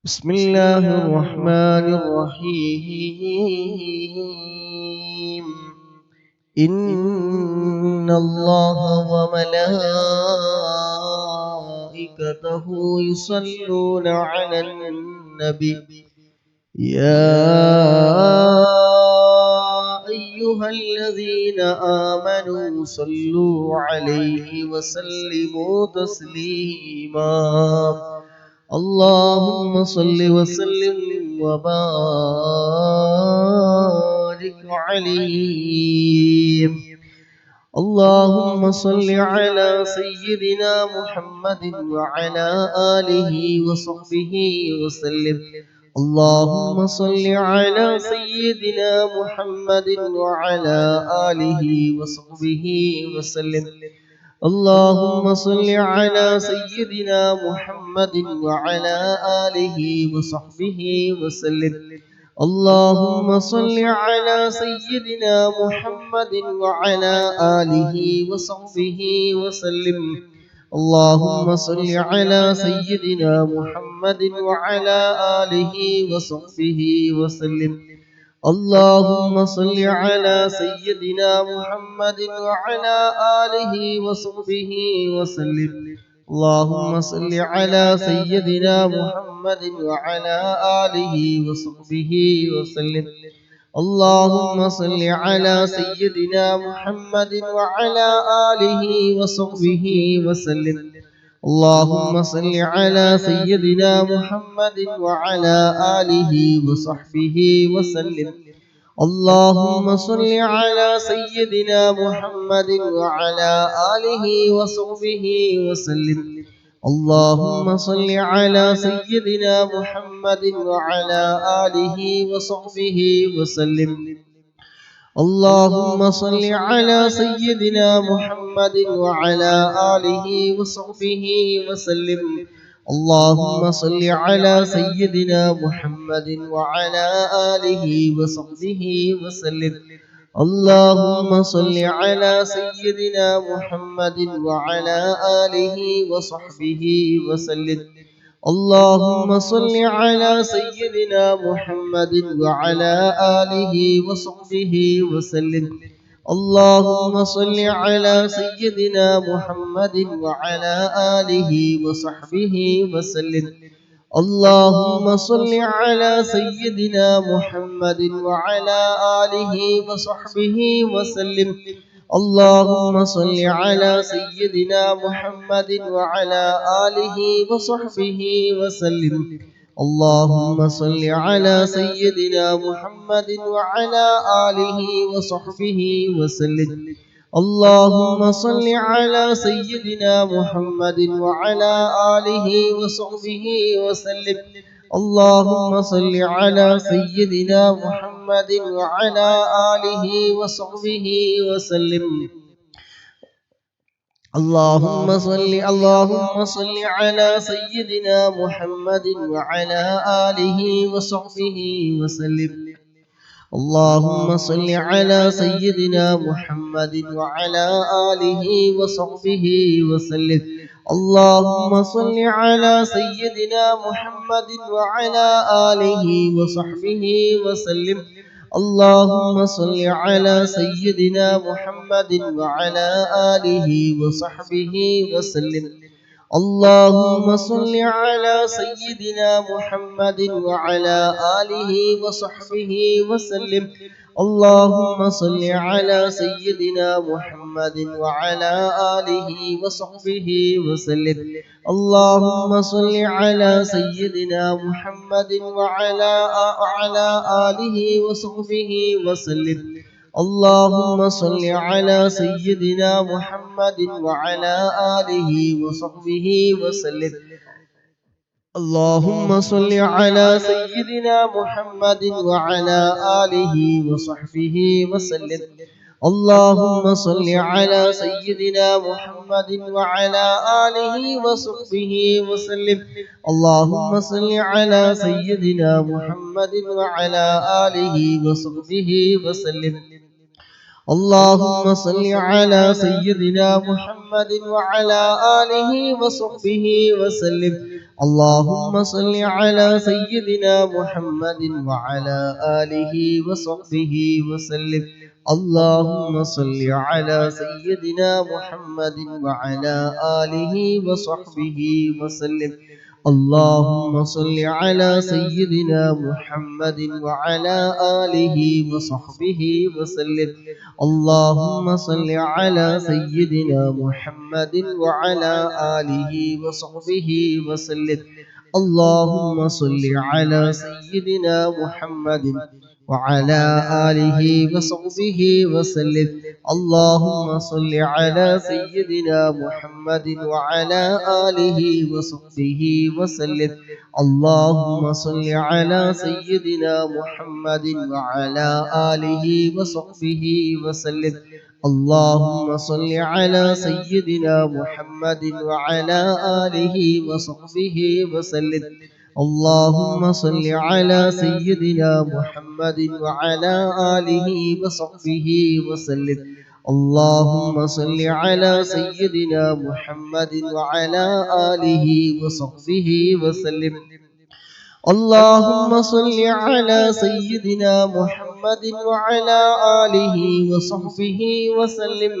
بسم الله الرحمن الرحيم. إن الله وملائكته يصلون على النبي يا أيها الذين آمنوا صلوا عليه وسلموا تسليما. اللهم صل وسلم وبارك عليه. اللهم صل على سيدنا محمد وعلى آله وصحبه وسلم. اللهم صل على سيدنا محمد وعلى آله وصحبه وسلم. اللهم صل على سيدنا محمد وعلى آله وصحبه وسلم. اللهم صل على سيدنا محمد وعلى آله وصحبه وسلم. اللهم صل على سيدنا محمد وعلى آله وصحبه وسلم. اللهم صل على سيدنا محمد وعلى آله وصحبه وسلم. اللهم صل على سيدنا محمد وعلى آله وصحبه وسلم. اللهم صل على سيدنا محمد وعلى آله وصحبه وسلم. اللهم صل على سيدنا محمد وعلى آله وصحبه وسلم. اللهم صل على سيدنا محمد وعلى آله وصحبه وسلم. اللهم صل على سيدنا محمد وعلى آله وصحبه وسلم. اللهم صل على سيدنا محمد وعلى آله وصحبه وسلم. اللهم صل على سيدنا محمد وعلى آله وصحبه وسلم. اللهم صل على سيدنا محمد وعلى آله وصحبه وسلم. اللهم صل على سيدنا محمد وعلى آله وصحبه وسلم. اللهم صل على سيدنا محمد وعلى آله وصحبه وسلم. اللهم صل على سيدنا محمد وعلى آله وصحبه وسلم. اللهم صل على سيدنا محمد وعلى آله وصحبه وسلم. اللهم صل على سيدنا محمد وعلى آله وصحبه وسلم. اللهم صل على سيدنا محمد وعلى آله وصحبه وسلم. اللهم صل على سيدنا محمد وعلى آله وصحبه وسلم. اللهم صل على سيدنا محمد وعلى آله وصحبه وسلم. اللهم صل على سيدنا محمد وعلى آله وصحبه وسلم. اللهم صل على سيدنا محمد وعلى آله وصحبه وسلم. اللهم صل على سيدنا محمد وعلى آله وصحبه وسلم. اللهم صل على سيدنا محمد وعلى آله وصحبه وسلم. اللهم صل على سيدنا محمد وعلى آله وصحبه وسلم. اللهم صل على سيدنا محمد وعلى آله وصحبه وسلم. اللهم صل على سيدنا محمد وعلى آله وصحبه وسلم. اللهم صل على سيدنا محمد وعلى آله وصحبه وسلم. اللهم صل على سيدنا محمد وعلى آله وصحبه وسلم. اللهم صل على سيدنا محمد وعلى آله وصحبه وسلم. اللهم صل على سيدنا محمد محمد وعلى آله وصحبه وسلم. اللهم صل على سيدنا محمد وعلى آله وصحبه وسلم. اللهم صل على سيدنا محمد وعلى آله وصحبه وسلم. اللهم صل على سيدنا محمد وعلى آله وصحبه وسلم. اللهم صل على سيدنا محمد وعلى آله وصحبه وسلم. اللهم صل على سيدنا محمد وعلى آله وصحبه وسلم. اللهم صل على سيدنا محمد وعلى آله وصحبه وسلم. اللهم صل على سيدنا محمد وعلى آله وصحبه وسلم. اللهم صل على سيدنا محمد وعلى آله وصحبه وسلم. اللهم صل على سيدنا محمد وعلى آله وصحبه وسلم. اللهم صل على سيدنا محمد وعلى آله وصحبه وسلم. اللهم صل على سيدنا محمد وعلى آله وصحبه وسلم.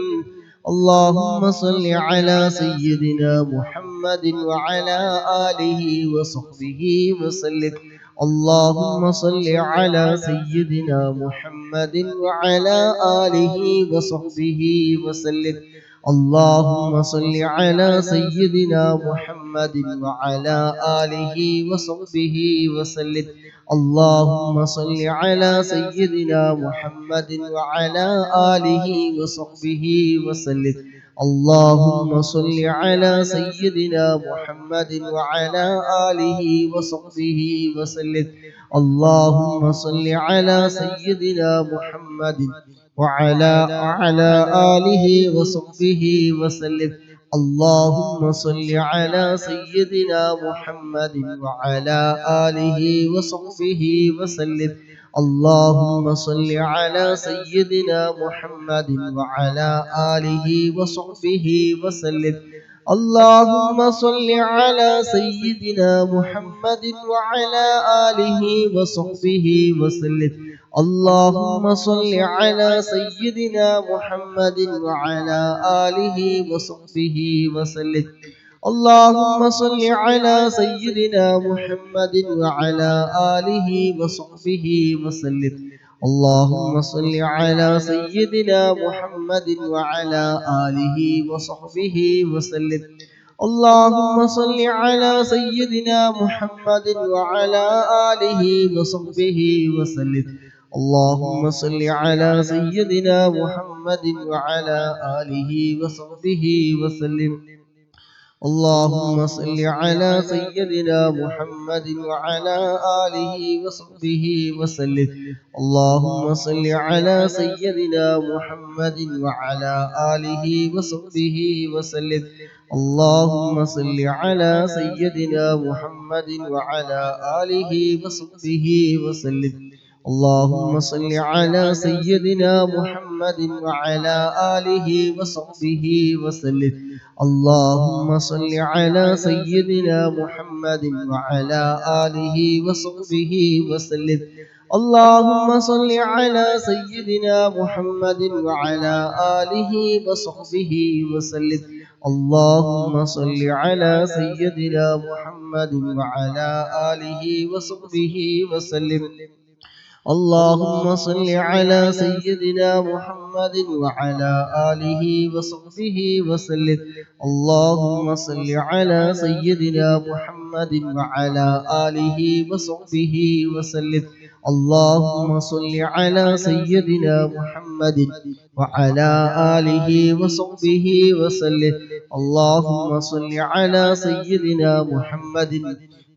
اللهم صل على سيدنا محمد وعلى آله وصحبه وسلم. اللهم صل على سيدنا محمد وعلى آله وصحبه وسلم. اللهم صل على سيدنا محمد وعلى آله وصحبه وسلم. اللهم صل على سيدنا محمد وعلى آله وصحبه وسلم. اللهم صل على سيدنا محمد وعلى آله وصحبه وسلم. اللهم صل على سيدنا محمد وعلى آله وصحبه وسلم. اللهم صل على سيدنا محمد وعلى آله وصحبه وسلم. اللهم صل على سيدنا محمد وعلى آله وصحبه وسلم. اللهم صل على سيدنا محمد وعلى آله وصحبه وسلم. اللهم صل على سيدنا محمد وعلى آله وصحبه وسلم. اللهم صل على سيدنا محمد وعلى آله وصحبه وسلم. اللهم صل على سيدنا محمد وعلى آله وصحبه وسلم. اللهم صل على سيدنا محمد وعلى آله وصحبه وسلم. اللهم صل على سيدنا محمد وعلى آله وصحبه وسلم. اللهم صل على سيدنا محمد وعلى آله وصحبه وسلم. اللهم صل على سيدنا محمد وعلى آله وصحبه وسلم. اللهم صل على سيدنا محمد وعلى آله وصحبه وسلم. اللهم صل على سيدنا محمد وعلى آله وصحبه وسلم. اللهم صل على سيدنا محمد وعلى آله وصحبه وسلم. اللهم صل على سيدنا محمد وعلى آله وصحبه وسلم. اللهم صل على سيدنا محمد وعلى آله وصحبه وسلم. اللهم صل على سيدنا محمد وعلى آله وصحبه وسلم. اللهم صل على سيدنا محمد وعلى آله وصحبه وسلم. اللهم صل على سيدنا محمد وعلى آله وصحبه وسلم. اللهم صل على سيدنا محمد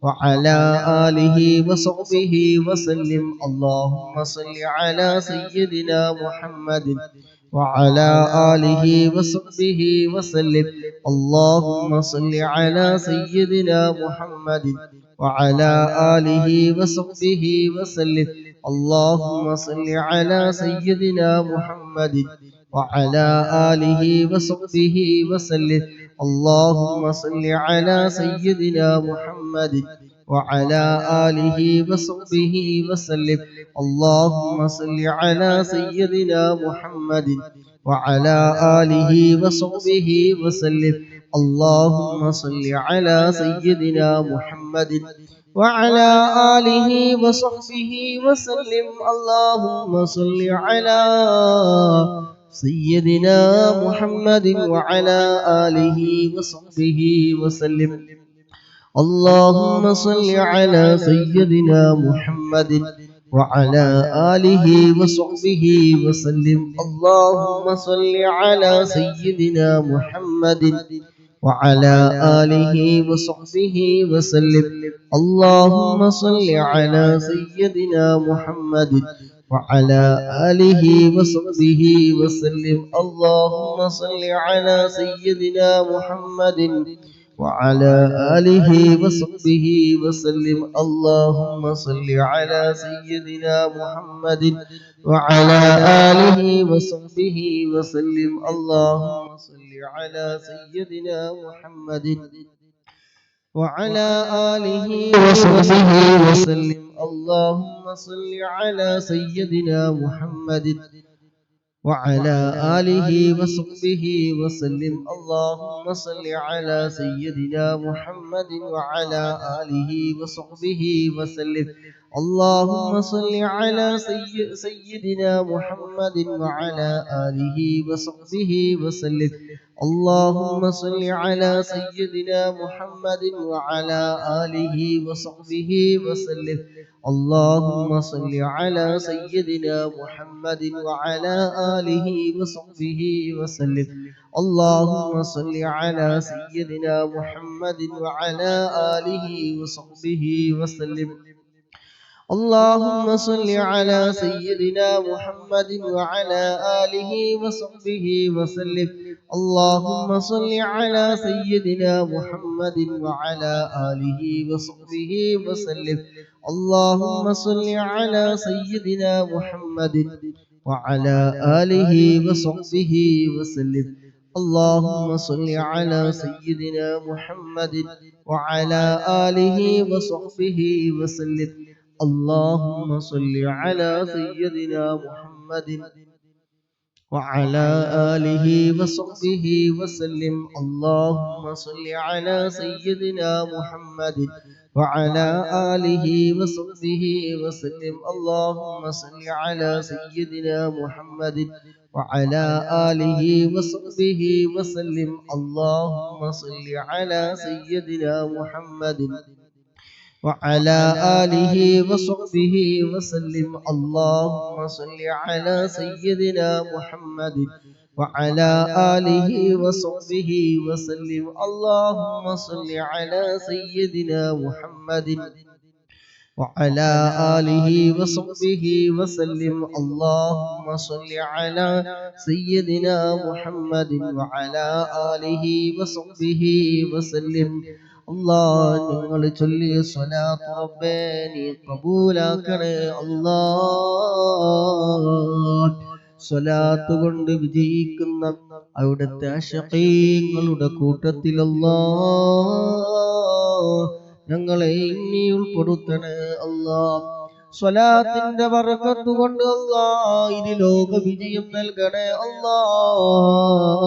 وعلى آله وصحبه وسلم. اللهم صل على سيدنا محمد وعلى آله وصحبه وسلم. اللهم صل على سيدنا محمد وعلى آله وصحبه وسلم. اللهم صل على سيدنا محمد وعلى آله وصحبه وسلم. اللهم صل على سيدنا محمد وعلى آله وصحبه وسلم. اللهم صل على سيدنا محمد وعلى آله وصحبه وسلم. اللهم صل على سيدنا محمد وعلى آله وصحبه وسلم. اللهم صل على سيدنا محمد وعلى آله وصحبه وسلم. اللهم صل على سيدنا محمد وعلى آله وصحبه وسلم. اللهم صل على سيدنا محمد وعلى آله وصحبه وسلم. اللهم صل على سيدنا محمد وعلى آله وصحبه وسلم. اللهم صل على سيدنا محمد وعلى آله وصحبه وسلم. اللهم صل على سيدنا محمد وعلى آله وصحبه وسلم. اللهم صل على سيدنا محمد وعلى آله وصحبه وسلم. اللهم صل على سيدنا محمد وعلى آله وصحبه وسلم. اللهم صل على سيدنا محمد وعلى آله وصحبه وسلم. اللهم صل على سيدنا محمد وعلى آله وصحبه وسلم. اللهم صل على سيدنا محمد وعلى آله وصحبه وسلم. اللهم صل على سيدنا محمد وعلى آله وصحبه وسلم. اللهم صل على سيدنا محمد وعلى آله وصحبه وسلم. اللهم صل على سيدنا محمد وعلى آله وصحبه وسلم. اللهم صل على سيدنا محمد وعلى آله وصحبه وسلم. اللهم صل على سيدنا محمد وعلى آله وصحبه وسلم. اللهم صل على سيدنا محمد وعلى آله وصحبه وسلم. اللهم صل على سيدنا محمد وعلى آله وصحبه وسلم. اللهم صل على سيدنا محمد وعلى آله وصحبه وسلم. اللهم صل على سيدنا محمد وعلى آله وصحبه وسلم. اللهم صل على سيدنا محمد وعلى آله وصحبه وسلم. اللهم صل على سيدنا محمد وعلى آله وصحبه وسلم. اللهم صل على سيدنا محمد وعلى آله وصحبه وسلم. اللهم صل على سيدنا محمد وعلى آله وصحبه وسلم. الله ഞങ്ങൾ ചൊല്ലിയ സ്വലാത്ത് റബ്ബേ നീ കബൂലാക്കണേ അല്ലാഹ്. സ്വലാത്ത് കൊണ്ട് വിജയിക്കുന്ന അവിടുത്തെ അശഖീങ്ങളുടെ കൂട്ടത്തിൽ അല്ലാഹ് ഞങ്ങളെ നീ ഉൾപ്പെടുത്തണേ അല്ലാഹ്. സ്വലാത്തിന്റെ ബർക്കത്ത് കൊണ്ട് അല്ലാഹ് ഇനി ലോക വിജയം നൽകണേ അല്ലാഹ്.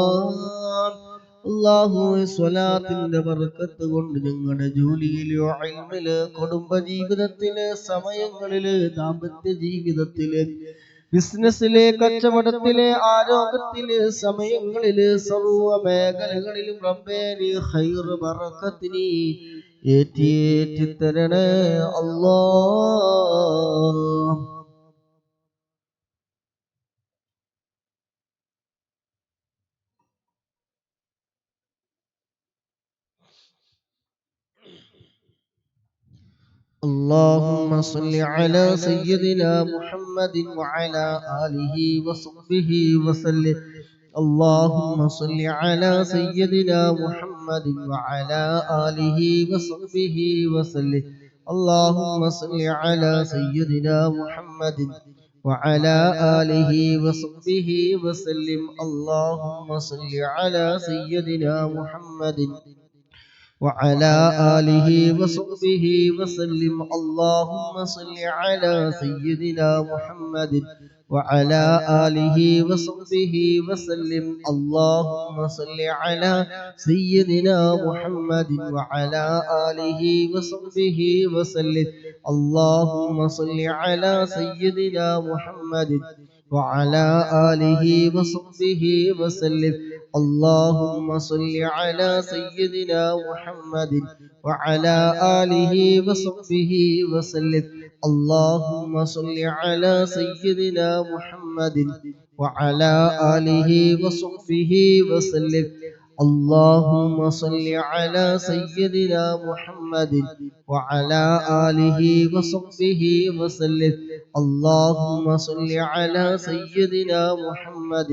അല്ലാഹുവേ സ്വലാത്തിന്റെ ബർക്കത്ത് കൊണ്ട് ഞങ്ങളുടെ ജോലിയിലോ ഇൽമില് കുടുംബ ജീവിതത്തില് സമയങ്ങളില് ദാമ്പത്യ ജീവിതത്തില് ബിസിനസ്സിലെ കച്ചവടത്തിലെ ആരോഗ്യത്തിലെ സമയങ്ങളില് സർവ്വ മേഖലകളിലും റബ്ബേ നീ ഖൈർ ബർക്കത്ത് നീ ഏറ്റി തരണേ അല്ലാഹ്. اللهم صل على سيدنا محمد وعلى آله وصحبه وسلم. اللهم صل على سيدنا محمد وعلى آله وصحبه وسلم. اللهم صل على سيدنا محمد وعلى آله وصحبه وسلم. اللهم صل على سيدنا محمد وعلى آله وصحبه وسلم. اللهم صل على سيدنا محمد وعلى آله وصحبه وسلم. اللهم صل على سيدنا محمد وعلى آله وصحبه وسلم. اللهم صل على سيدنا محمد وعلى آله وصحبه وسلم. اللهم صل على سيدنا محمد وعلى آله وصحبه وسلم. اللهم صل على سيدنا محمد وعلى آله وصحبه وسلم. اللهم صل على سيدنا محمد وعلى آله وصحبه وسلم. اللهم صل على سيدنا محمد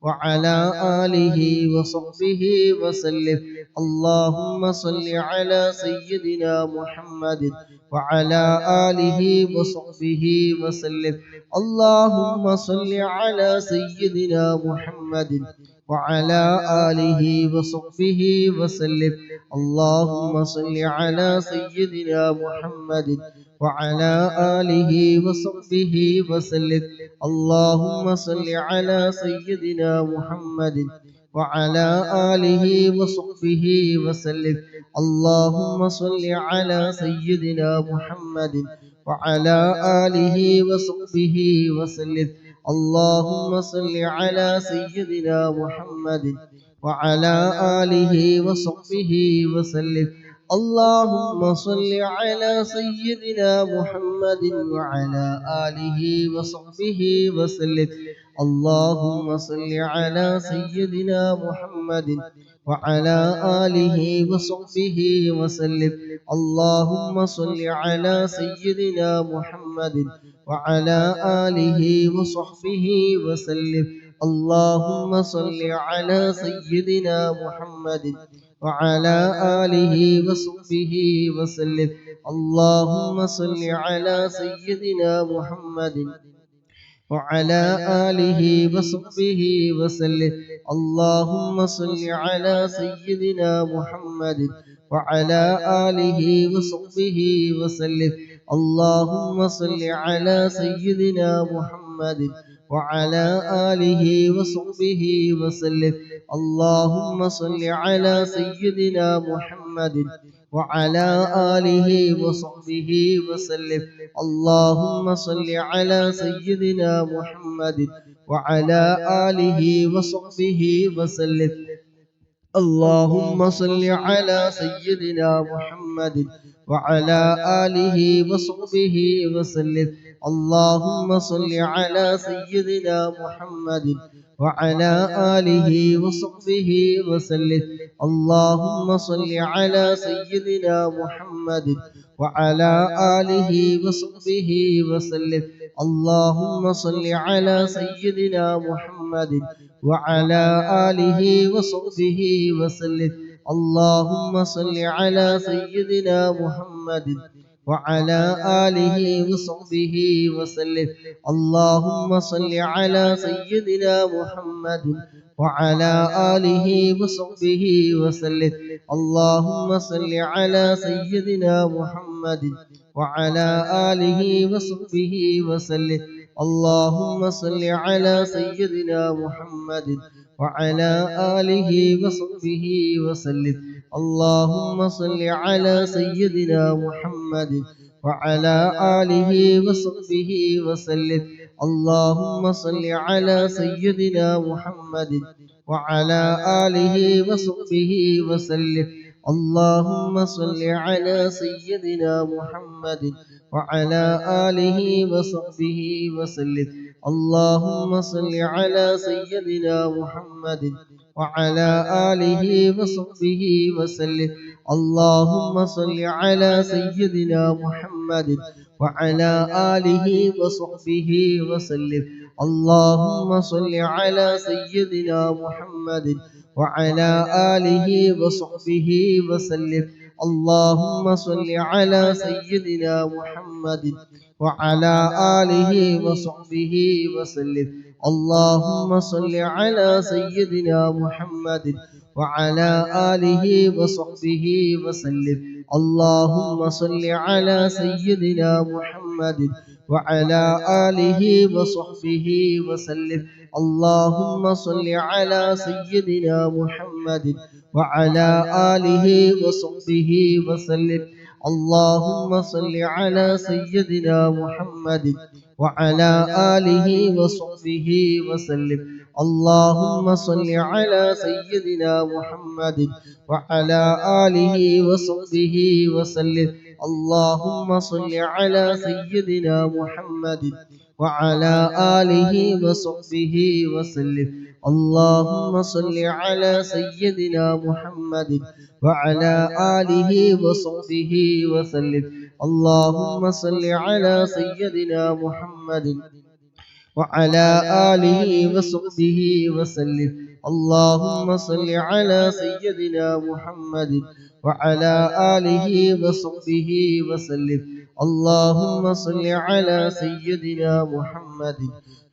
وعلى آله وصحبه وسلم. اللهم صل على سيدنا محمد وعلى آله وصحبه وسلم. اللهم صل على سيدنا محمد وعلى آله وصحبه وسلم. اللهم صل على سيدنا محمد وعلى آله وصحبه وسلم. اللهم صل على سيدنا محمد وعلى آله وصحبه وسلم. اللهم صل على سيدنا محمد وعلى آله وصحبه وسلم. اللهم صل على سيدنا محمد وعلى آله وصحبه وسلم. اللهم صل على سيدنا محمد وعلى آله وصحبه وسلم. اللهم صل على سيدنا محمد وعلى آله وصحبه وسلم. اللهم صل على سيدنا محمد وعلى آله وصحبه وسلم. اللهم صل على سيدنا محمد وعلى آله وصحبه وسلم. اللهم صل على سيدنا محمد وعلى آله وصحبه وسلم. اللهم صل على سيدنا محمد وعلى آله وصحبه وسلم. اللهم صل على سيدنا محمد وعلى آله وصحبه وسلم. اللهم صل على سيدنا محمد وعلى آله وصحبه وسلم. اللهم صل على سيدنا محمد وعلى آله وصحبه وسلم. اللهم صل على سيدنا محمد وعلى آله وصحبه وسلم. اللهم صل على سيدنا محمد وعلى آله وصحبه وسلم. اللهم صل على سيدنا محمد وعلى آله وصحبه وسلم. اللهم صل على سيدنا محمد وعلى آله وصحبه وسلم. اللهم صل على سيدنا محمد وعلى آله وصحبه وسلم. اللهم صل على سيدنا محمد وعلى آله وصحبه وسلم. اللهم صل على سيدنا محمد وعلى آله وصحبه وسلم. اللهم صل على سيدنا محمد وعلى آله وصحبه وسلم. اللهم صل على سيدنا محمد وعلى آله وصحبه وسلم. اللهم صل على سيدنا محمد وعلى آله وصحبه وسلم. اللهم صل على سيدنا محمد وعلى آله وصحبه وسلم. اللهم صل على سيدنا محمد وعلى آله وصحبه وسلم. اللهم صل على سيدنا محمد وعلى آله وصحبه وسلم. اللهم صل على سيدنا محمد وعلى آله وصحبه وسلم. اللهم صل على سيدنا محمد وعلى آله وصحبه وسلم. اللهم صل على سيدنا محمد وعلى آله وصحبه وسلم. اللهم صل على سيدنا محمد وعلى آله وصحبه وسلم. اللهم صل على سيدنا محمد وعلى آله وصحبه وسلم. اللهم صل على سيدنا محمد وعلى آله وصحبه وسلم. اللهم صل على سيدنا محمد وعلى آله وصحبه وسلم. اللهم صل على سيدنا محمد وعلى آله وصحبه وسلم. اللهم صل على سيدنا محمد وعلى آله وصحبه وسلم. اللهم صل على سيدنا محمد وعلى آله وصحبه وسلم. اللهم صل على سيدنا محمد وعلى آله وصحبه وسلم. اللهم صل على سيدنا محمد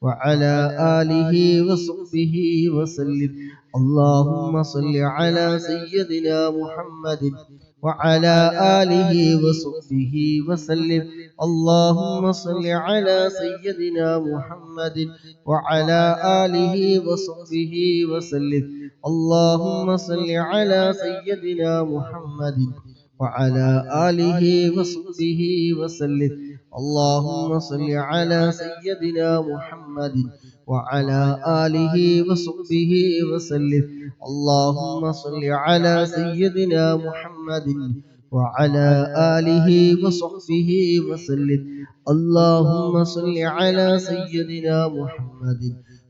وعلى آله وصحبه وسلم. اللهم صل على سيدنا محمد وعلى آله وصحبه وسلم. اللهم صل على سيدنا محمد وعلى آله وصحبه وسلم. اللهم صل على سيدنا محمد وعلى آله وصحبه وسلم. اللهم صل على سيدنا محمد وعلى آله وصحبه وسلم. اللهم صل على سيدنا محمد وعلى آله وصحبه وسلم. اللهم صل على سيدنا محمد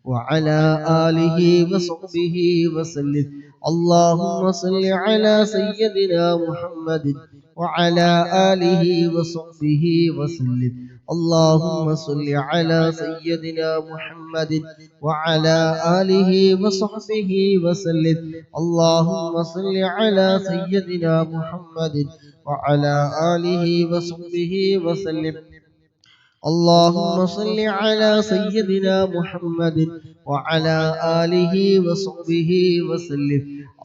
وعلى آله وصحبه وسلم. اللهم صل على سيدنا محمد وعلى آله وصحبه وسلم. اللهم صل على سيدنا محمد وعلى آله وصحبه وسلم. اللهم صل على سيدنا محمد وعلى آله وصحبه وسلم. اللهم صل على سيدنا محمد وعلى آله وصحبه وسلم.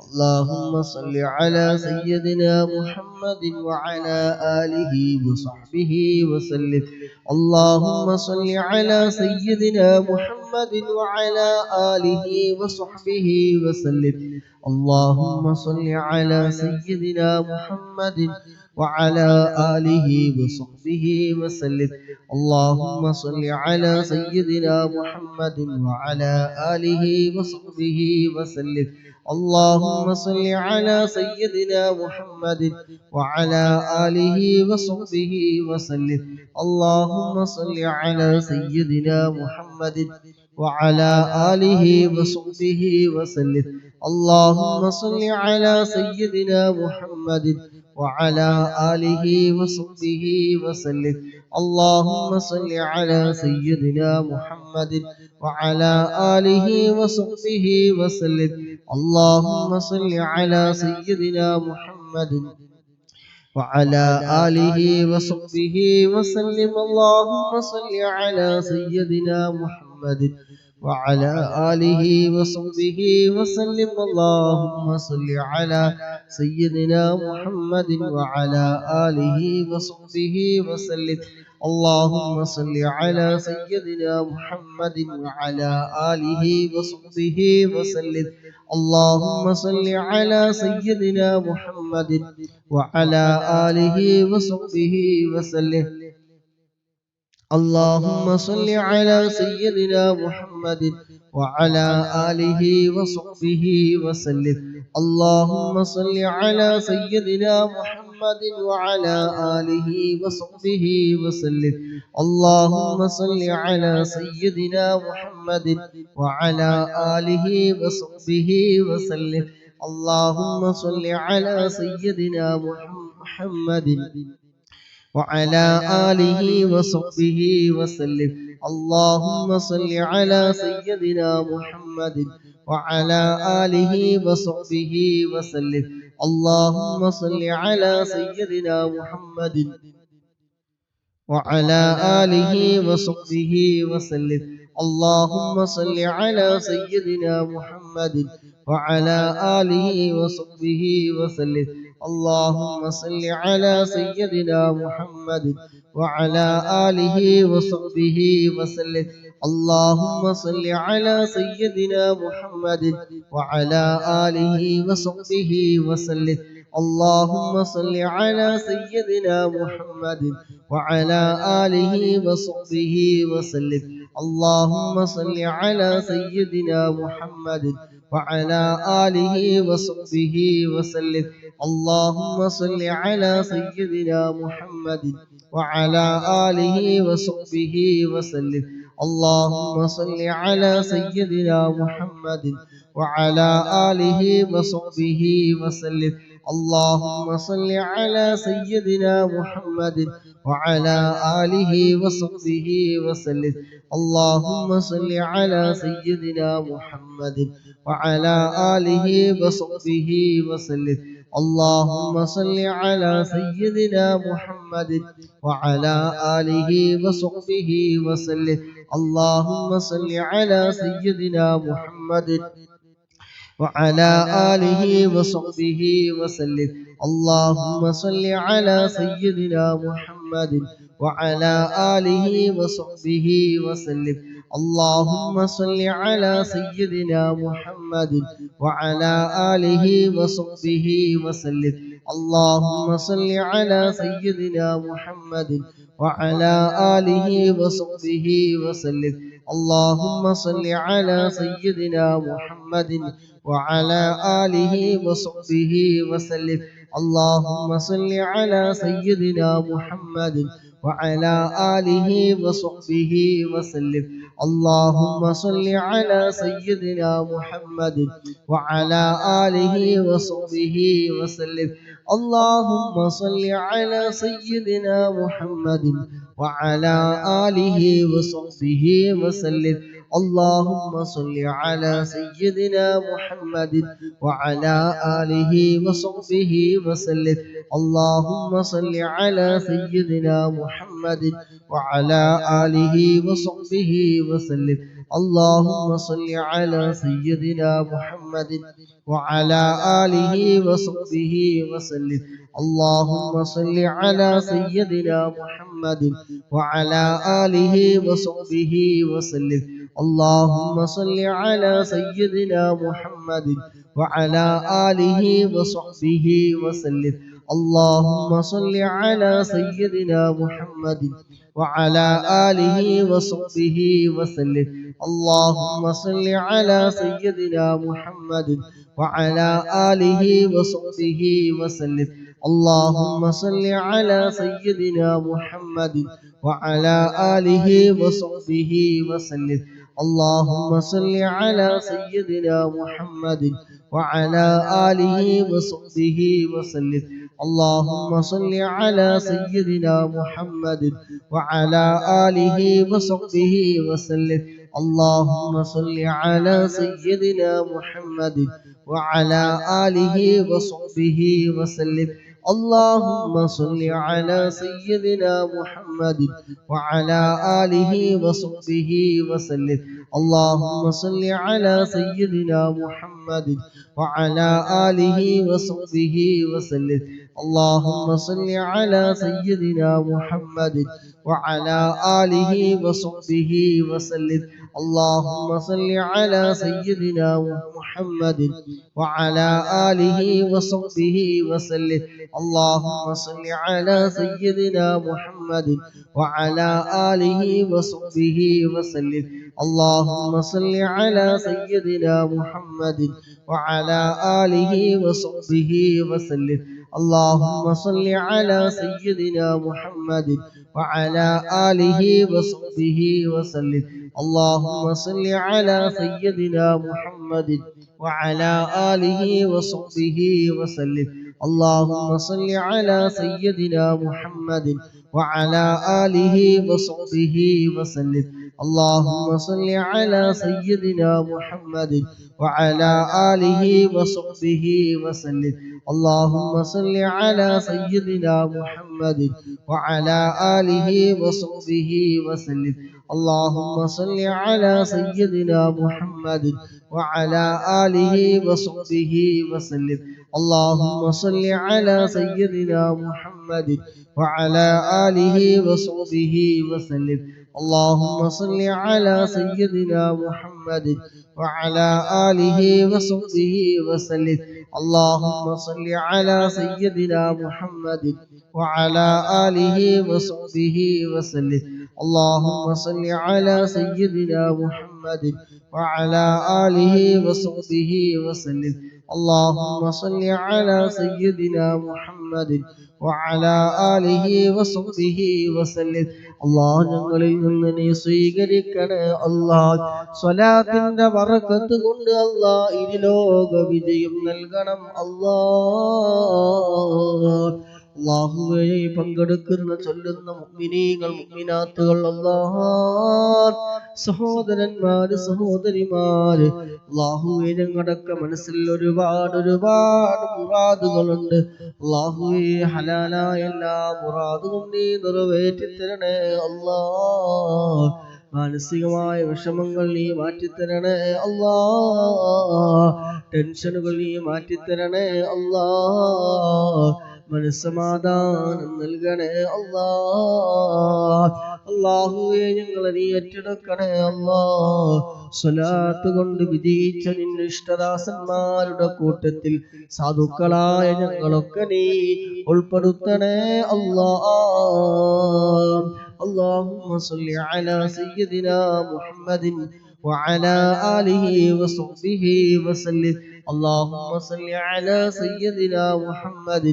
اللهم صل على سيدنا محمد وعلى آله وصحبه وسلم. اللهم صل على سيدنا محمد وعلى آله وصحبه وسلم. اللهم صل على سيدنا محمد وعلى آله وصحبه وسلم. اللهم صل على سيدنا محمد وعلى آله وصحبه وسلم. اللهم صل على سيدنا محمد وعلى آله وصحبه وسلم. اللهم صل على سيدنا محمد وعلى آله وصحبه وسلم. اللهم صل على سيدنا محمد وعلى آله وصحبه وسلم. اللهم صل على سيدنا محمد وعلى آله وصحبه وسلم. اللهم صل على سيدنا محمد وعلى آله وصحبه وسلم. اللهم صل على سيدنا محمد وعلى آله وصحبه وسلم. اللهم صل على سيدنا محمد وعلى آله وصحبه وسلم. اللهم صل على سيدنا محمد وعلى آله وصحبه وسلم. اللهم صل على سيدنا محمد وعلى آله وصحبه وسلم. اللهم صل على سيدنا محمد وعلى آله وصحبه وسلم. اللهم صل على سيدنا محمد وعلى آله وصحبه وسلم. اللهم صل على سيدنا محمد وعلى آله وصحبه وسلم. اللهم صل على سيدنا محمد وعلى آله وصحبه وسلم. اللهم صل على سيدنا محمد وعلى آله وصحبه وسلم. اللهم صل على سيدنا محمد وعلى آله وصحبه وسلم. اللهم صل على سيدنا محمد وعلى آله وصحبه وسلم. اللهم صل على سيدنا محمد وعلى آله وصحبه وسلم. اللهم صل على سيدنا محمد وعلى آله وصحبه وسلم. اللهم صل على سيدنا محمد وعلى آله وصحبه وسلم. اللهم صل على سيدنا محمد وعلى آله وصحبه وسلم. اللهم صل على سيدنا محمد وعلى آله وصحبه وسلم. اللهم صل على سيدنا محمد وعلى آله وصحبه وسلم. اللهم صل على سيدنا محمد وعلى آله وصحبه وسلم. اللهم صل على سيدنا محمد وعلى آله وصحبه وسلم. اللهم صل على سيدنا محمد وعلى آله وصحبه وسلم. اللهم صل على سيدنا محمد وعلى آله وصحبه وسلم. اللهم صل على سيدنا محمد وعلى آله وصحبه وسلم. اللهم صل على سيدنا محمد وعلى آله وصحبه وسلم. اللهم صل على سيدنا محمد وعلى آله وصحبه وسلم. اللهم صل على سيدنا محمد وعلى آله وصحبه وسلم. اللهم صل على سيدنا محمد وعلى آله وصحبه وسلم. اللهم صل على سيدنا محمد وعلى آله وصحبه وسلم. اللهم صل على سيدنا محمد وعلى آله وصحبه وسلم. اللهم صل على سيدنا محمد وعلى آله وصحبه وسلم. اللهم صل على سيدنا محمد وعلى آله وصحبه وسلم. اللهم صل على سيدنا محمد وعلى آله وصحبه وسلم. اللهم صل على سيدنا محمد وعلى آله وصحبه وسلم. اللهم صل على سيدنا محمد وعلى آله وصحبه وسلم. اللهم صل على سيدنا محمد وعلى آله وصحبه وسلم. اللهم صل على سيدنا محمد وعلى آله وصحبه وسلم. اللهم صل على سيدنا محمد وعلى آله وصحبه وسلم. اللهم صل على سيدنا محمد وعلى آله وصحبه وسلم. اللهم صل على سيدنا محمد وعلى آله وصحبه وسلم. اللهم صل على سيدنا محمد وعلى آله وصحبه وسلم. اللهم صل على سيدنا محمد وعلى آله وصحبه وسلم. اللهم صل على سيدنا محمد وعلى آله وصحبه وسلم. اللهم صل على سيدنا محمد وعلى آله وصحبه وسلم. اللهم صل على سيدنا محمد وعلى آله وصحبه وسلم. اللهم صل على سيدنا محمد وعلى آله وصحبه وسلم. اللهم صل على سيدنا محمد وعلى آله وصحبه وسلم. اللهم صل على سيدنا محمد وعلى آله وصحبه وسلم. اللهم صل على سيدنا محمد وعلى آله وصحبه وسلم. اللهم صل على سيدنا محمد وعلى آله وصحبه وسلم. اللهم صل على سيدنا محمد وعلى آله وصحبه وسلم. اللهم صل على سيدنا محمد وعلى آله وصحبه وسلم. اللهم صل على سيدنا محمد وعلى آله وصحبه وسلم. اللهم صل على سيدنا محمد وعلى آله وصحبه وسلم. اللهم صل على سيدنا محمد وعلى آله وصحبه وسلم. اللهم صل على سيدنا محمد وعلى آله وصحبه وسلم. اللهم صل على سيدنا محمد وعلى آله وصحبه وسلم. اللهم صل على سيدنا محمد وعلى آله وصحبه وسلم. الله ഞങ്ങളിൽ നിന്ന് നീ സ്വീകരിക്കണേ അല്ലാഹ്. സ്വലാത്തിന്റെ ബറക്കത്ത് കൊണ്ട് അല്ലാഹ് ഇരുലോക വിജയം നൽകണം അല്ലാഹ്. അല്ലാഹുവേ, പങ്കെടുക്കുന്ന ചൊല്ലുന്ന മുഅ്മിനീങ്ങൾ മുഅ്മിനാത്തുകൾ അല്ലാഹ്, സഹോദരന്മാര് സഹോദരിമാര് അല്ലാഹുവേ, ഞങ്ങളുടെയൊക്കെ മനസ്സിൽ ഒരുപാട് മുറാദുകളുണ്ട്. അല്ലാഹുവേ, ഹലാലായ എല്ലാ മുറാദുകളും നീ നിറവേറ്റി തരണേ അല്ലാഹ്. മാനസികമായ വിഷമങ്ങൾ നീ മാറ്റിത്തരണേ അല്ലാഹ്. ടെൻഷനുകൾ നീ മാറ്റിത്തരണേ അല്ലാഹ്. മനസ്സമാധാനം നൽകണേ അല്ലാഹ്. അല്ലാഹുവേ, ഞങ്ങളെ നീ ഏറ്റെടുക്കണേ അല്ലാഹ്. സ്വലാത്ത് കൊണ്ട് വിജയിച്ച നിന്റെ ഇഷ്ടദാസന്മാരുടെ കൂട്ടത്തിൽ സാധുക്കളായ ഞങ്ങളൊക്കെ നീ ഉൾപ്പെടുത്തണേ അല്ലാഹ്. اللهم صل على سيدنا محمد وعلى آله وصحبه وسلم. اللهم صل على سيدنا محمد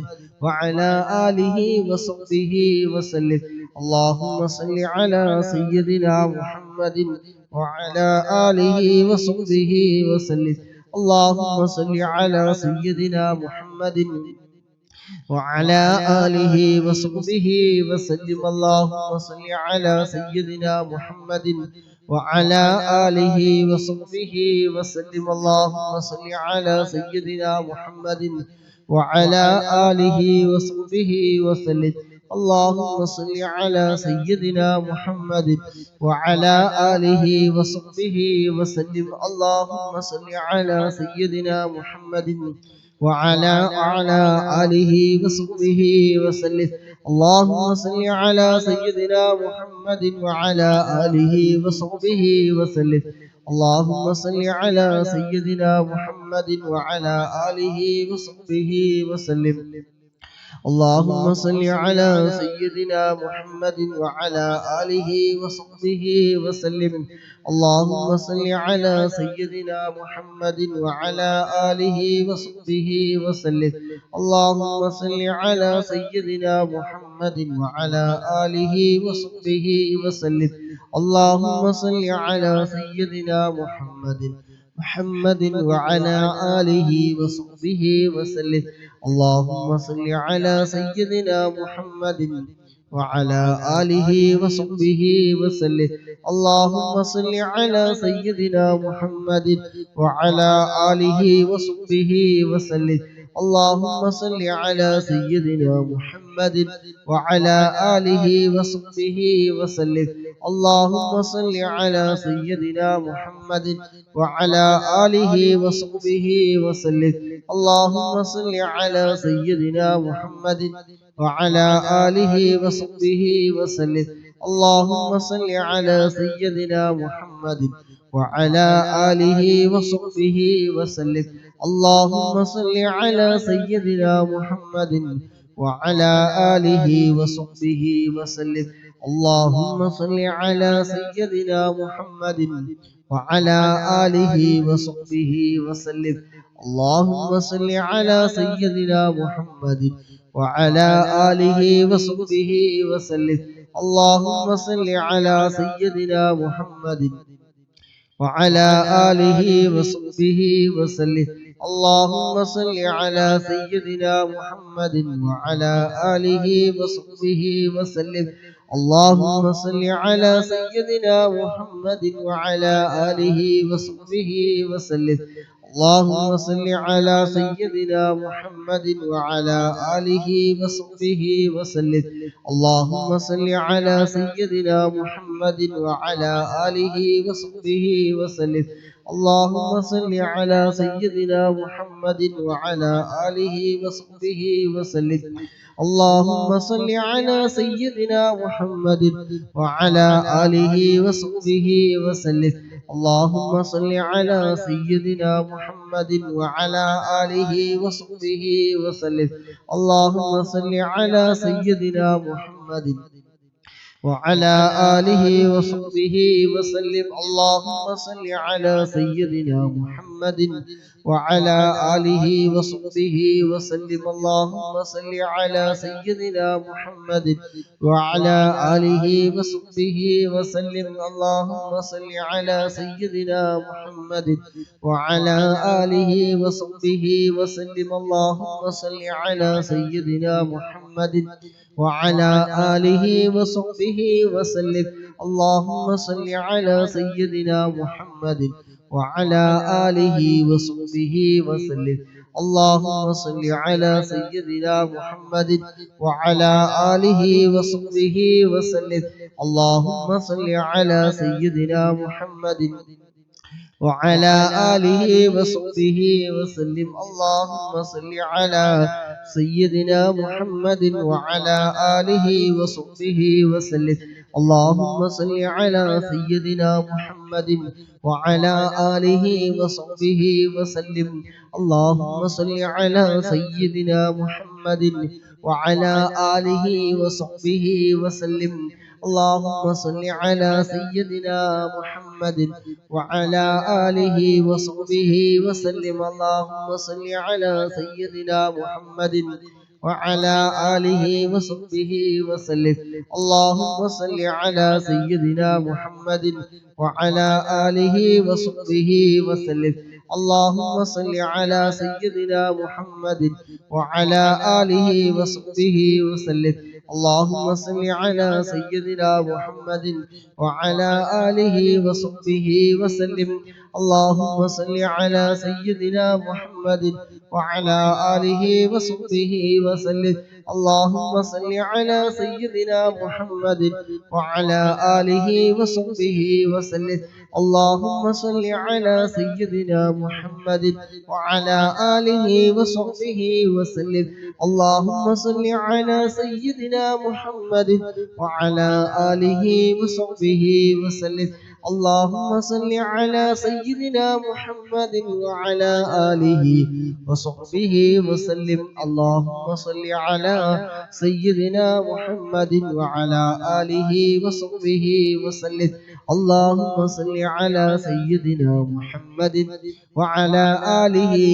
وعلى آله وصحبه وسلم. اللهم صل على سيدنا محمد وعلى آله وصحبه وسلم. اللهم صل على سيدنا محمد وعلى آله وصحبه وسلم. اللهم صل على سيدنا محمد وعلى آله وصحبه وسلم. اللهم صل على سيدنا محمد وعلى آله وصحبه وسلم. اللهم صل على سيدنا محمد وعلى آله وصحبه وسلم. اللهم صل على سيدنا محمد وعلى آله وصحبه وسلم. اللهم صل على سيدنا محمد وعلى آله وصحبه وسلم. اللهم صل على سيدنا محمد وعلى آله وصحبه وسلم. اللهم صل على سيدنا محمد وعلى آله وصحبه وسلم. اللهم صل على سيدنا محمد وعلى آله وصحبه وسلم. اللهم صل على سيدنا محمد وعلى آله وصحبه وسلم. اللهم صل على سيدنا محمد وعلى آله وصحبه وسلم. اللهم صل على سيدنا محمد وعلى آله وصحبه وسلم. اللهم صل على سيدنا محمد وعلى آله وصحبه وسلم. اللهم صل على سيدنا محمد وعلى آله وصحبه وسلم. اللهم صل على سيدنا محمد وعلى آله وصحبه وسلم. اللهم صل على سيدنا محمد وعلى آله وصحبه وسلم. اللهم صل على سيدنا محمد وعلى آله وصحبه وسلم. اللهم صل على سيدنا محمد وعلى آله وصحبه وسلم. اللهم صل على سيدنا محمد وعلى آله وصحبه وسلم. اللهم صل على سيدنا محمد وعلى آله وصحبه وسلم. اللهم صل على سيدنا محمد وعلى آله وصحبه وسلم. اللهم صل على سيدنا محمد وعلى آله وصحبه وسلم. اللهم صل على سيدنا محمد وعلى آله وصحبه وسلم. اللهم صل على سيدنا محمد وعلى آله وصحبه وسلم. اللهم صل على سيدنا محمد وعلى آله وصحبه وسلم. اللهم صل على سيدنا محمد وعلى آله وصحبه وسلم. اللهم صل على سيدنا محمد وعلى آله وصحبه وسلم. اللهم صل على سيدنا محمد وعلى آله وصحبه وسلم. اللهم صل على سيدنا محمد وعلى آله وصحبه وسلم. اللهم صل على سيدنا محمد وعلى آله وصحبه وسلم. اللهم صل على سيدنا محمد وعلى آله وصحبه وسلم. اللهم صل على سيدنا محمد وعلى آله وصحبه وسلم. اللهم صل على سيدنا محمد وعلى آله وصحبه وسلم. اللهم صل على سيدنا محمد وعلى آله وصحبه وسلم. اللهم صل على سيدنا محمد وعلى آله وصحبه وسلم. اللهم صل على سيدنا محمد وعلى آله وصحبه وسلم. اللهم صل على سيدنا محمد وعلى آله وصحبه وسلم. اللهم صل على سيدنا محمد وعلى آله وصحبه وسلم. اللهم صل على سيدنا محمد وعلى آله وصحبه وسلم. اللهم صل على سيدنا محمد وعلى آله وصحبه وسلم. اللهم صل على سيدنا محمد وعلى آله وصحبه وسلم. اللهم صل على سيدنا محمد وعلى آله وصحبه وسلم. اللهم صل على سيدنا محمد وعلى آله وصحبه وسلم. اللهم صل على سيدنا محمد وعلى آله وصحبه وسلم. اللهم صل على سيدنا محمد وعلى آله وصحبه وسلم. اللهم صل على سيدنا محمد وعلى آله وصحبه وسلم. اللهم صل على سيدنا محمد وعلى آله وصحبه وسلم. اللهم صل على سيدنا محمد وعلى آله وصحبه وسلم. اللهم صل على سيدنا محمد وعلى آله وصحبه وسلم. اللهم صل على سيدنا محمد وعلى آله وصحبه وسلم. اللهم صل على سيدنا محمد وعلى آله وصحبه وسلم. اللهم صل على سيدنا محمد وعلى آله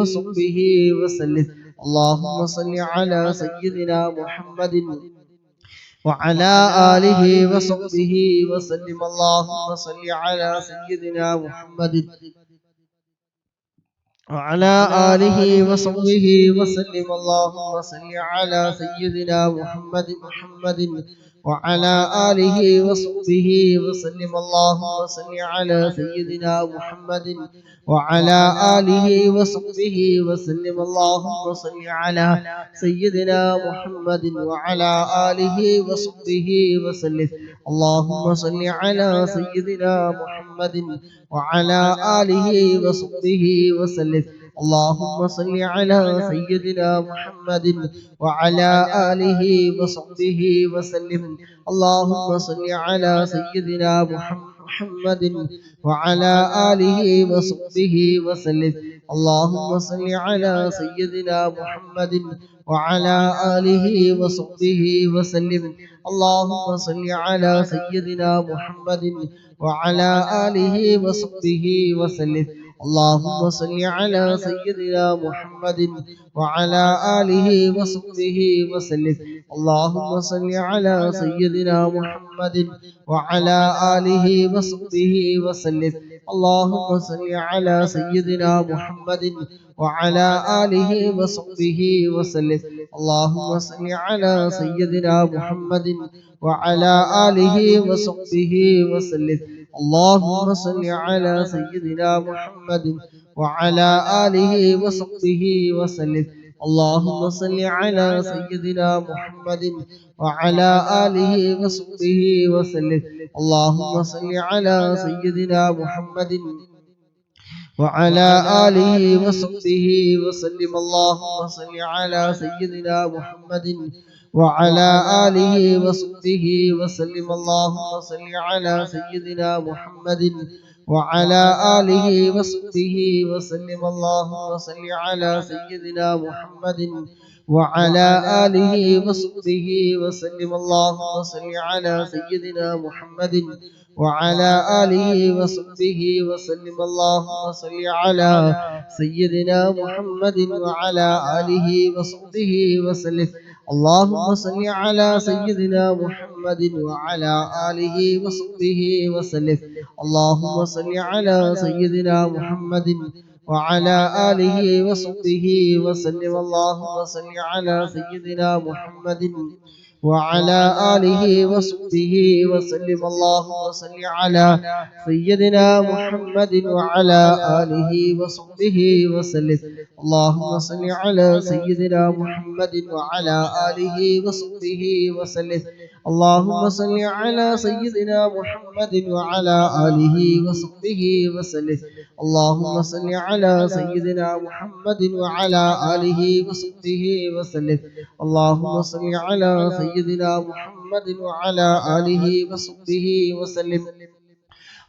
وصحبه وسلم. اللهم صل على سيدنا محمد وعلى آله وصحبه وسلم. اللهم صل على سيدنا محمد وعلى آله وصحبه وسلم. اللهم صل على سيدنا محمد وعلى آله وصحبه وسلم. اللهم صل على سيدنا محمد وعلى آله وصحبه وسلم. اللهم صل على سيدنا محمد وعلى آله وصحبه وسلم. اللهم صل على سيدنا محمد وعلى آله وصحبه وسلم. اللهم صل على سيدنا محمد وعلى آله وصحبه وسلم. اللهم صل على سيدنا محمد وعلى آله وصحبه وسلم. اللهم صل على سيدنا محمد وعلى آله وصحبه وسلم. اللهم صل على سيدنا محمد وعلى آله وصحبه وسلم. اللهم صل على سيدنا محمد وعلى آله وصحبه وسلم. اللهم صل على سيدنا محمد وعلى آله وصحبه وسلم. اللهم صل على سيدنا محمد وعلى آله وصحبه وسلم. اللهم صل على سيدنا محمد وعلى آله وصحبه وسلم. اللهم صل على سيدنا محمد وعلى آله وصحبه وسلم. اللهم صل على سيدنا محمد وعلى آله وصحبه وسلم. اللهم صل على سيدنا محمد وعلى آله وصحبه وسلم. اللهم صل على سيدنا محمد وعلى آله وصحبه وسلم. اللهم صل على سيدنا محمد وعلى آله وصحبه وسلم. اللهم صل على سيدنا محمد وعلى آله وصحبه وسلم. اللهم صل على سيدنا محمد وعلى آله وصحبه وسلم. اللهم صل على سيدنا محمد وعلى آله وصحبه وسلم. اللهم صل على سيدنا محمد وعلى آله وصحبه وسلم. اللهم صل على سيدنا محمد وعلى آله وصحبه وسلم. اللهم صل على سيدنا محمد وعلى آله وصحبه وسلم. اللهم صل على سيدنا محمد وعلى آله وصحبه وسلم. اللهم صل على سيدنا محمد وعلى آله وصحبه وسلم. اللهم صل على سيدنا محمد وعلى آله وصحبه وسلم. اللهم صل على سيدنا محمد وعلى آله وصحبه وسلم. اللهم صل على سيدنا محمد وعلى آله وصحبه وسلم. اللهم صل على سيدنا محمد وعلى آله وصحبه وسلم.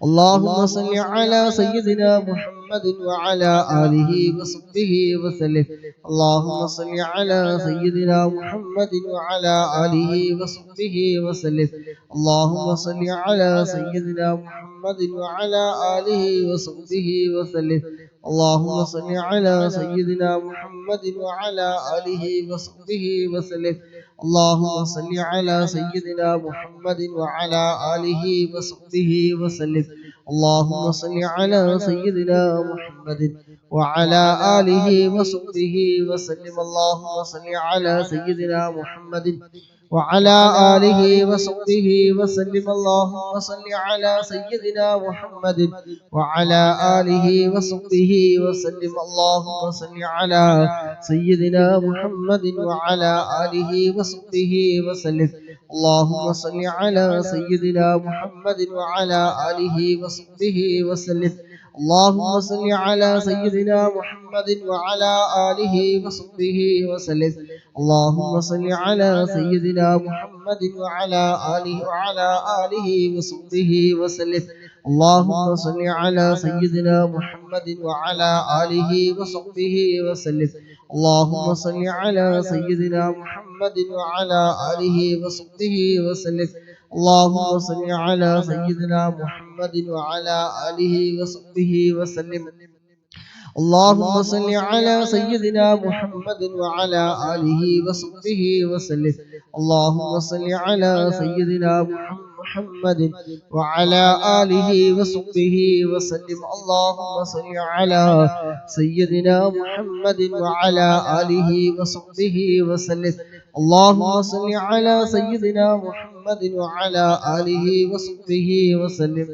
اللهم صل على سيدنا محمد وعلى آله وصحبه وسلم. اللهم صل على سيدنا محمد وعلى آله وصحبه وسلم. اللهم صل على سيدنا محمد وعلى آله وصحبه وسلم. اللهم صل على سيدنا محمد وعلى آله وصحبه وسلم. اللهم صل على سيدنا محمد وعلى آله وصحبه وسلم. اللهم صل على سيدنا محمد وعلى آله وصحبه وسلم. اللهم صل على سيدنا محمد وعلى آله وصحبه وسلم. اللهم صل على سيدنا محمد وعلى آله وصحبه وسلم. اللهم صل على سيدنا محمد وعلى آله وصحبه وسلم. اللهم صل على سيدنا محمد وعلى آله وصحبه وسلم. اللهم صل على سيدنا محمد وعلى آله وصحبه وسلم. اللهم صل على سيدنا محمد وعلى آله وصحبه وسلم. اللهم صل على سيدنا محمد وعلى آله وصحبه وسلم. اللهم صل على سيدنا محمد وعلى آله وصحبه وسلم. اللهم صل على سيدنا محمد وعلى آله وصحبه وسلم. اللهم صل على سيدنا محمد وعلى آله وصحبه وسلم. اللهم صل على سيدنا محمد وعلى آله وصحبه وسلم. اللهم صل على سيدنا محمد وعلى آله وصحبه وسلم.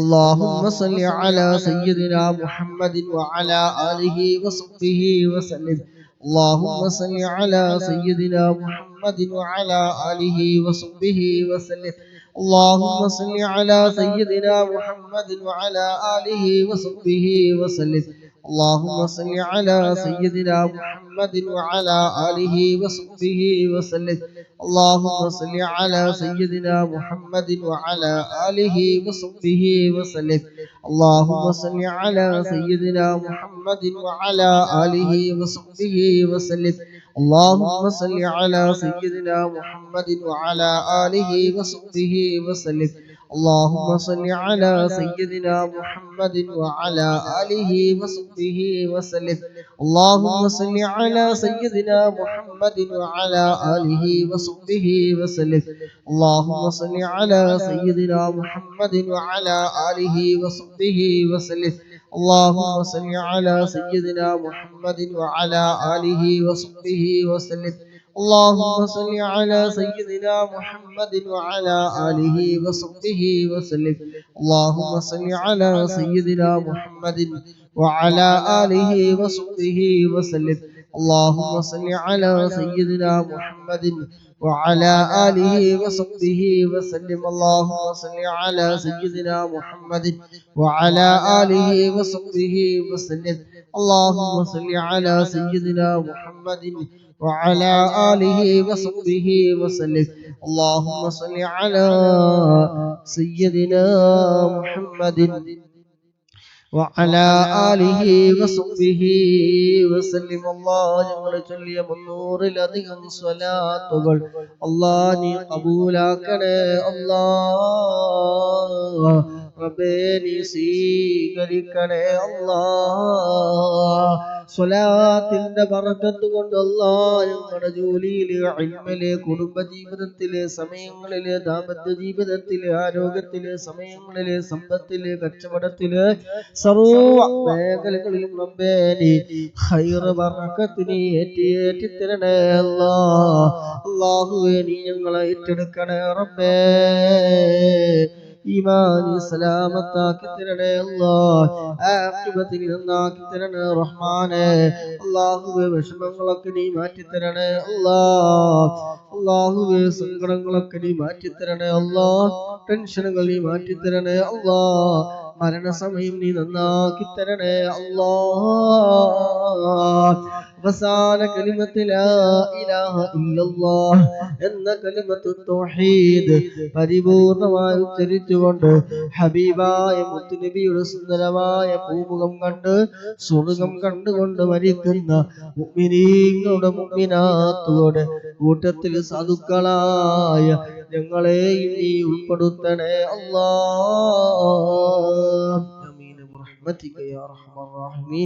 اللهم صل على سيدنا محمد وعلى آله وصحبه وسلم. اللهم صل على سيدنا محمد وعلى آله وصحبه وسلم. اللهم صل على سيدنا محمد وعلى آله وصحبه وسلم. اللهم صل على سيدنا محمد وعلى آله وصحبه وسلم. اللهم صل على سيدنا محمد وعلى آله وصحبه وسلم. اللهم صل على سيدنا محمد وعلى آله وصحبه وسلم. اللهم صل على سيدنا محمد وعلى آله وصحبه وسلم. اللهم صل على سيدنا محمد وعلى آله وصحبه وسلم اللهم صل على سيدنا محمد وعلى آله وصحبه وسلم اللهم صل على سيدنا محمد وعلى آله وصحبه وسلم اللهم صل على سيدنا محمد وعلى آله وصحبه وسلم اللهم صل على سيدنا محمد وعلى آله وصحبه وسلم اللهم صل على سيدنا محمد وعلى آله وصحبه وسلم اللهم صل على سيدنا محمد وعلى آله وصحبه وسلم اللهم صل على سيدنا محمد وعلى آله وصحبه وسلم اللهم صل على سيدنا محمد وعلى آله وصحبه وسلم اللهم صل على سيدنا محمد وعلى آله وصحبه وسلم الله ഞങ്ങളെ ചൊല്ലിയ 300-ലധികം സ്വലാത്തുകൾ അല്ലാഹ് നീ കബൂലാക്കണേ അല്ലാഹ് റബ്ബേ നീ സ്വീകരിക്കണേ അല്ലാഹ് സ്വലാത്തിന്റെ ബറക്കത്ത് കൊണ്ട് അല്ലാഹ് ഞങ്ങളുടെ ജോലിയിലെ ഇൽമിലെ കുടുംബജീവിതത്തിലെ സമയങ്ങളിലെ ദാമ്പത്യ ജീവിതത്തിലെ ആരോഗ്യത്തിലെ സമയങ്ങളിലെ സമ്പത്തിലെ കച്ചവടത്തിലെ സർവ്വ മേഖലകളിലും റബ്ബേ നീ ഖൈറ് ബറക്കത്ത് നീ ഏറ്റി തരണേ അല്ലാഹ് അല്ലാഹുവേ നീ ഞങ്ങളെ ഏറ്റെടുക്കണേ റബ്ബേ ഈമാനി സലാമത്താക്കി തരണേ അല്ലാഹ് ആഖിബത്തിൽ നന്നാക്കി തരണേ റഹ്മാനേ അല്ലാഹുവേ വിഷമങ്ങളൊക്കെ നീ മാറ്റി തരണേ അല്ലാഹ് അല്ലാഹുവേ സങ്കടങ്ങളൊക്കെ നീ മാറ്റി തരണേ അല്ലാഹ് ടെൻഷനുകൾ നീ മാറ്റി തരണേ അല്ലാഹ് മരണസമയം നീ നന്നാക്കി തരണേ അല്ലാഹ് അവസാന കലിമത്ത് ലാ ഇലാഹ ഇല്ലല്ലാഹ് എന്ന കലിമത്ത് തൗഹീദ് പരിപൂർണമായി ഉച്ചരിച്ചുകൊണ്ട് ഹബീബായ മുത്തുനബിയുടെ സുന്ദരമായ പൂമുഖം കണ്ട് സ്വർഗം കണ്ടുകൊണ്ട് മരിക്കുന്ന മുഅ്മിനീങ്ങളുടെ മുഅ്മിനാത്തുകളുടെ കൂട്ടത്തിൽ സാധുക്കളായ ഞങ്ങളെയും നീ ഉൾപ്പെടുത്തണേ അല്ലാഹ് ആമീൻ ബിറഹ്മതിക യാ അർഹമർ റഹീമീൻ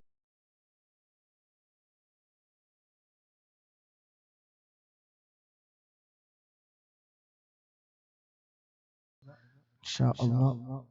إن شاء الله